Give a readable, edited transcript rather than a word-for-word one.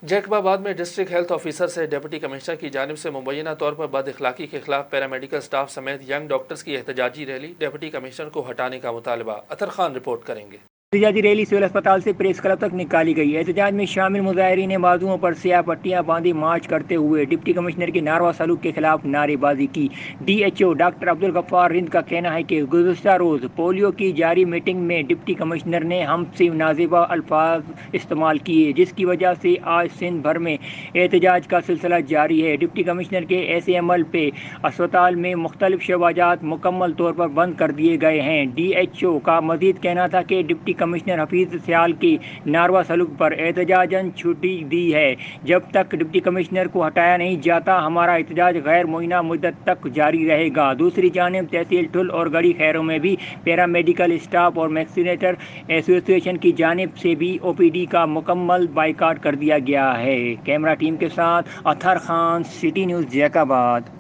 जैकबाबाद में district health officer से deputy commissioner की जानिब से मुबैना तौर पर बद अखलाकी के खिलाफ पैरामेडिकल स्टाफ समेत यंग डॉक्टर्स की एहतजाजी रैली, डिप्टी कमिश्नर को हटाने का मुतालबा। अतर खान रिपोर्ट करेंगे। एहतजाजी रैली सिविल अस्पताल से प्रेस क्लब तक निकाली गई। एहतजाज में शामिल मुजाहिरीन ने बाजुओं पर स्याह पट्टियां बांधी मार्च करते हुए डिप्टी कमिश्नर के नारवा सलूक के खिलाफ नारेबाजी की। DHO डॉक्टर अब्दुल गफ्फार रिंद का कहना है कि गुज़श्ता रोज़ पोलियो की जारी मीटिंग में डिप्टी कमिश्नर ने हमसे नाजेबा अल्फाज इस्तेमाल किए, जिसकी वजह से आज सिंध भर में एहतजाज का सिलसिला जारी है। डिप्टी कमिश्नर के ऐसे अमल पे अस्पताल में मुख्तलिफ शोबाजात मुकम्मल तौर पर बंद कर दिए गए हैं। DHO का मजीद कहना था कि डिप्टी कमिश्नर हफीज सियाल की नारवा सलूक पर एहतजाजन छुट्टी दी है। जब तक डिप्टी कमिश्नर को हटाया नहीं जाता, हमारा एहतजाज गैर मुइना मुद्दत तक जारी रहेगा। दूसरी जानिब तहसील ठुल और गड़ी खैरों में भी पैरामेडिकल स्टाफ और वैक्सीनेटर एसोसिएशन की जानिब से भी OPD का मुकम्मल बाइकाट कर दिया गया है। कैमरा टीम के साथ अतहर खान, सिटी न्यूज़ जैकाबाद।